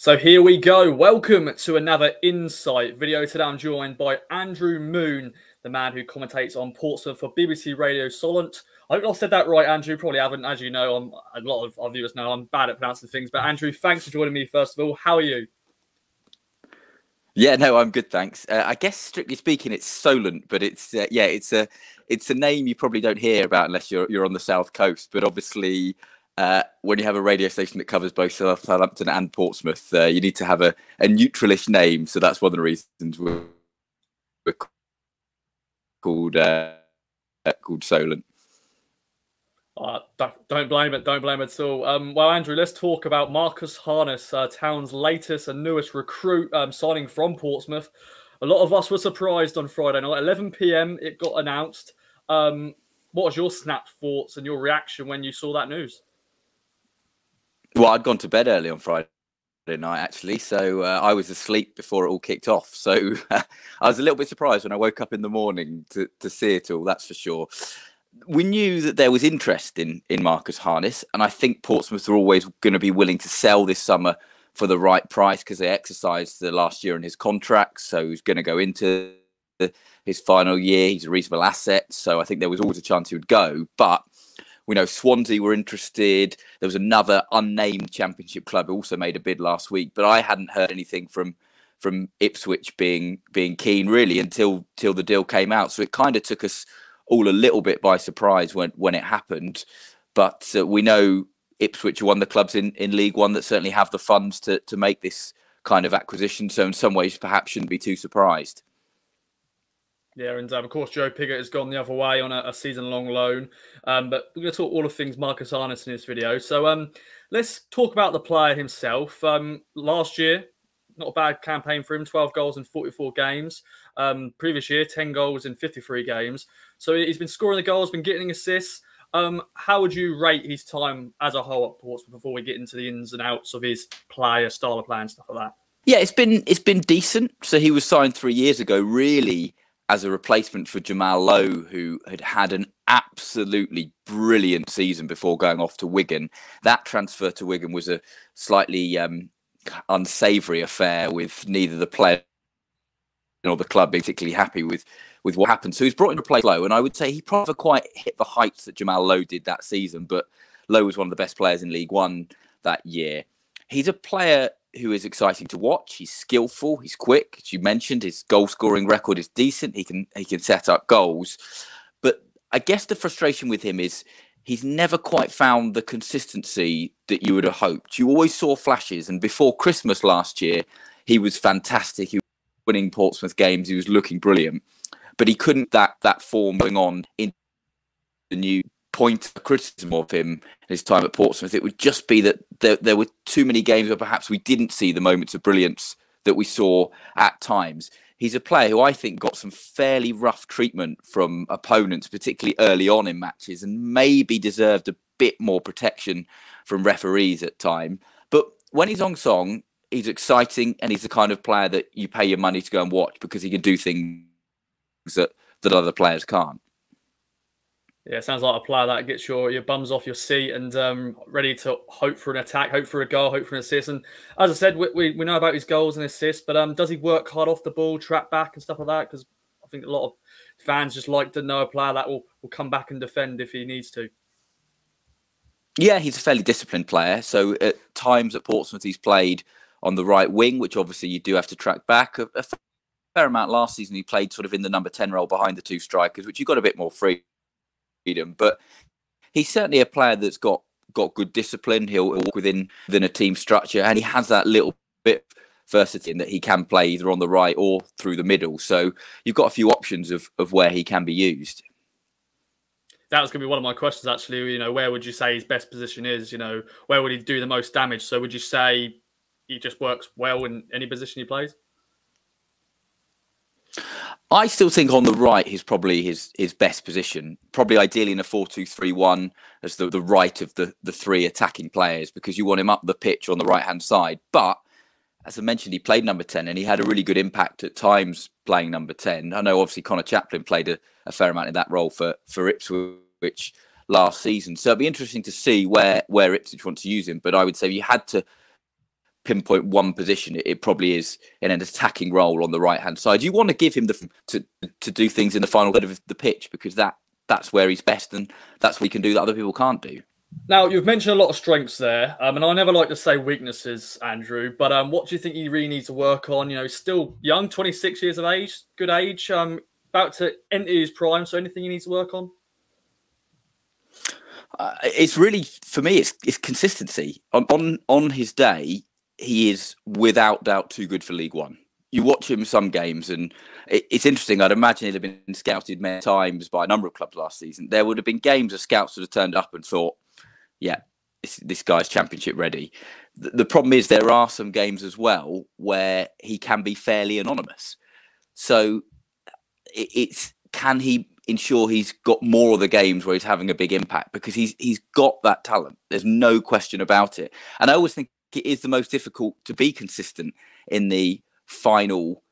So here we go. Welcome to another Insight video. Today I'm joined by Andrew Moon, the man who commentates on Portsmouth for BBC Radio Solent. I hope I said that right, Andrew. Probably haven't. As you know, a lot of our viewers know I'm bad at pronouncing things. But Andrew, thanks for joining me first of all. How are you? Yeah, no, I'm good, thanks. I guess strictly speaking, it's Solent, but it's a name you probably don't hear about unless you're on the south coast. But obviously, when you have a radio station that covers both Southampton and Portsmouth, you need to have a neutralish name. So that's one of the reasons we're called Solent. Don't blame it. Don't blame it at all. Well, Andrew, let's talk about Marcus Harness, Town's latest and newest recruit signing from Portsmouth. A lot of us were surprised on Friday night, 11 p.m. It got announced. What was your snap thoughts and your reaction when you saw that news? Well, I'd gone to bed early on Friday night, actually, so I was asleep before it all kicked off. So I was a little bit surprised when I woke up in the morning to see it all, that's for sure. We knew that there was interest in Marcus Harness, and I think Portsmouth are always going to be willing to sell this summer for the right price because they exercised the last year in his contract, so he's going to go into his final year. He's a reasonable asset, so I think there was always a chance he would go. But we know Swansea were interested. There was another unnamed Championship club who also made a bid last week, but I hadn't heard anything from Ipswich being keen really until the deal came out. So it kind of took us all a little bit by surprise when it happened. But we know Ipswich are one of the clubs in League One that certainly have the funds to make this kind of acquisition. So in some ways, perhaps shouldn't be too surprised. Yeah, and of course, Joe Pigott has gone the other way on a season-long loan. But we're going to talk all of things Marcus Harness in this video. So let's talk about the player himself. Last year, not a bad campaign for him, 12 goals in 44 games. Previous year, 10 goals in 53 games. So he's been scoring the goals, been getting assists. How would you rate his time as a whole at Portsmouth before we get into the ins and outs of his player, style of play and stuff like that? Yeah, it's been decent. So he was signed 3 years ago, really, as a replacement for Jamal Lowe, who had an absolutely brilliant season before going off to Wigan. That transfer to Wigan was a slightly unsavoury affair, with neither the player nor the club being particularly happy with what happened. So he's brought in to replace Lowe, and I would say he probably quite hit the heights that Jamal Lowe did that season, but Lowe was one of the best players in League One that year. He's a player who is exciting to watch. He's skillful, he's quick, as you mentioned. His goal scoring record is decent. He can set up goals. But I guess the frustration with him is he's never quite found the consistency that you would have hoped. You always saw flashes, and before Christmas last year, he was fantastic. He was winning Portsmouth games. He was looking brilliant, but he couldn't that form going on in the new point of criticism of him his time at Portsmouth. It would just be that there were too many games where perhaps we didn't see the moments of brilliance that we saw at times. He's a player who I think got some fairly rough treatment from opponents, particularly early on in matches, and maybe deserved a bit more protection from referees at time. But when he's on song, he's exciting, and he's the kind of player that you pay your money to go and watch because he can do things that other players can't. Yeah, it sounds like a player that gets your bums off your seat and ready to hope for an attack, hope for a goal, hope for an assist. And as I said, we know about his goals and assists, but does he work hard off the ball, track back and stuff like that? Because I think a lot of fans just like to know a player that will come back and defend if he needs to. Yeah, he's a fairly disciplined player. So at times at Portsmouth, he's played on the right wing, which obviously you do have to track back. A fair amount last season, he played sort of in the number 10 role behind the two strikers, which you got a bit more freedom. But he's certainly a player that's got good discipline. He'll walk within a team structure, and he has that little bit of versatility in that he can play either on the right or through the middle. So you've got a few options of where he can be used. That was going to be one of my questions, actually. Where would you say his best position is? Where would he do the most damage? So would you say he just works well in any position he plays? I still think on the right is probably his best position, probably ideally in a 4-2-3-1 as the right of the three attacking players, because you want him up the pitch on the right-hand side. But as I mentioned, he played number 10 and he had a really good impact at times playing number 10. I know obviously Connor Chaplin played a fair amount in that role for Ipswich last season. So it'd be interesting to see where Ipswich want to use him. But I would say if you had to pinpoint one position, it probably is in an attacking role on the right hand side. You want to give him to do things in the final third of the pitch, because that's where he's best, and that's what he can do that other people can't do. Now, you've mentioned a lot of strengths there, and I never like to say weaknesses, Andrew, but what do you think he really needs to work on? You know, still young, 26 years of age, good age, about to enter his prime, so anything he needs to work on? It's really, for me, it's consistency. On his day, he is without doubt too good for League One. You watch him some games, and it's interesting. I'd imagine he'd have been scouted many times by a number of clubs last season. There would have been games of scouts that have turned up and thought, yeah, this guy's championship ready. The problem is there are some games as well where he can be fairly anonymous. So can he ensure he's got more of the games where he's having a big impact, because he's got that talent. There's no question about it. And I always think it is the most difficult to be consistent in the final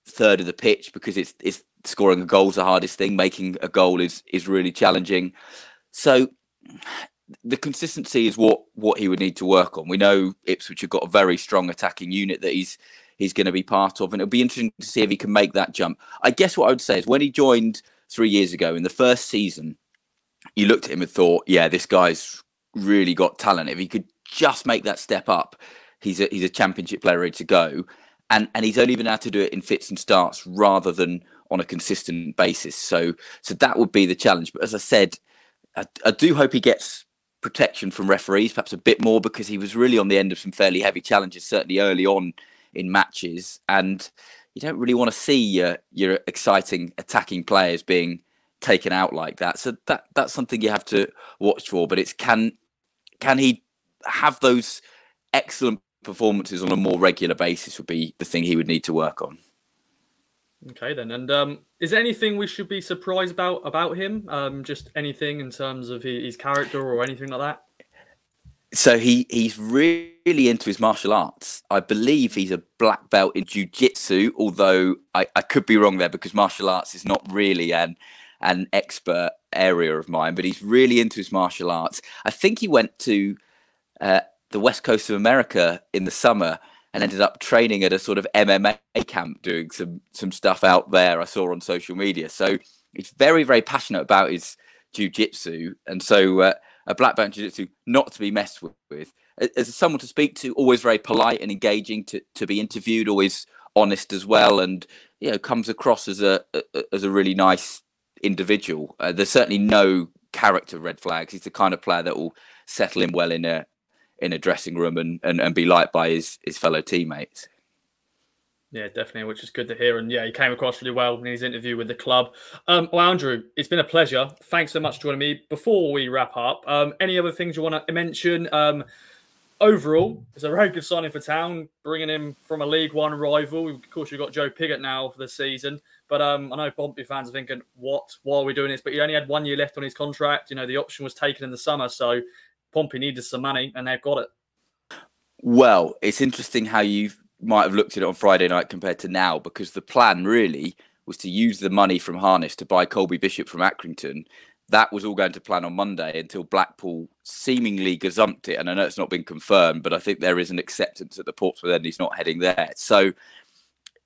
third of the pitch, because it's scoring a goal is the hardest thing. Making a goal is really challenging. So the consistency is what he would need to work on. We know Ipswich have got a very strong attacking unit that he's going to be part of, and it'll be interesting to see if he can make that jump. I guess what I would say is when he joined 3 years ago in the first season, you looked at him and thought, yeah, this guy's really got talent. If he could just make that step up, he's a championship player ready to go. And he's only been able to do it in fits and starts rather than on a consistent basis. So that would be the challenge. But as I said, I do hope he gets protection from referees, perhaps a bit more, because he was really on the end of some fairly heavy challenges, certainly early on in matches. And you don't really want to see your exciting attacking players being taken out like that. So that's something you have to watch for. But it's can he have those excellent performances on a more regular basis would be the thing he would need to work on. Okay, then. And is there anything we should be surprised about him? Just anything in terms of his character or anything like that? So he's really into his martial arts. I believe he's a black belt in jiu-jitsu, although I could be wrong there, because martial arts is not really an expert area of mine, but he's really into his martial arts. I think he went to the West Coast of America in the summer and ended up training at a sort of MMA camp, doing some stuff out there I saw on social media. So he's very, very passionate about his jiu-jitsu. And so a black belt in jiu-jitsu, not to be messed with. As someone to speak to, always very polite and engaging to be interviewed, always honest as well. And, you know, comes across as a really nice individual. There's certainly no character red flags. He's the kind of player that will settle in well in a dressing room and be liked by his fellow teammates. Yeah, definitely, which is good to hear. And yeah, he came across really well in his interview with the club. Well, Andrew, it's been a pleasure. Thanks so much for joining me. Before we wrap up, any other things you want to mention? Overall, it's a very good signing for Town, bringing him from a League One rival. Of course, you've got Joe Pigott now for the season. But I know Pompey fans are thinking, why are we doing this? But he only had 1 year left on his contract. You know, the option was taken in the summer. So Pompey needed some money, and they've got it. Well, it's interesting how you might have looked at it on Friday night compared to now, because the plan really was to use the money from Harness to buy Colby Bishop from Accrington. That was all going to plan on Monday until Blackpool seemingly gazumped it. And I know it's not been confirmed, but I think there is an acceptance at the Portsmouth end he's not heading there. So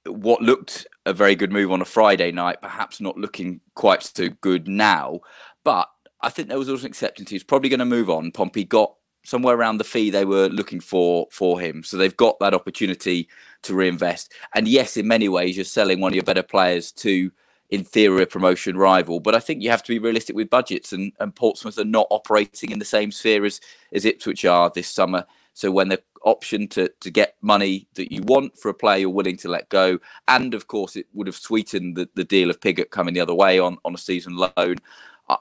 what looked a very good move on a Friday night, perhaps not looking quite so good now. But I think there was also an acceptance he's probably going to move on. Pompey got somewhere around the fee they were looking for him. So they've got that opportunity to reinvest. And yes, in many ways, you're selling one of your better players to, in theory, a promotion rival. But I think you have to be realistic with budgets, and Portsmouth are not operating in the same sphere as Ipswich are this summer. So when the option to get money that you want for a player you're willing to let go, and of course it would have sweetened the deal of Pigott coming the other way on a season loan,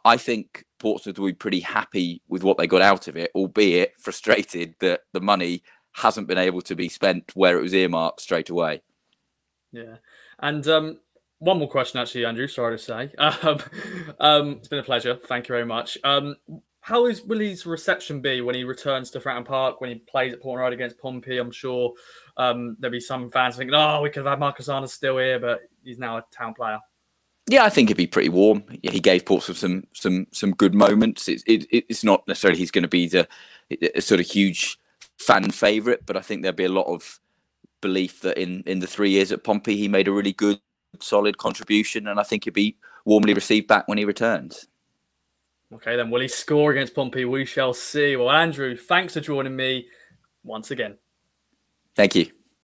I think Portsmouth will be pretty happy with what they got out of it, albeit frustrated that the money hasn't been able to be spent where it was earmarked straight away. Yeah. And one more question, actually, Andrew, sorry to say. It's been a pleasure. Thank you very much. How will his reception be when he returns to Fratton Park, when he plays at Portland Road against Pompey? I'm sure there'll be some fans thinking, oh, we could have had Marcus Arnold still here, but he's now a Town player. Yeah, I think it'd be pretty warm. He gave Portsmouth some good moments. It's not necessarily he's going to be the sort of huge fan favourite, but I think there'll be a lot of belief that in the 3 years at Pompey, he made a really good, solid contribution, and I think he'll be warmly received back when he returns. Okay, then will he score against Pompey? We shall see. Well, Andrew, thanks for joining me once again. Thank you.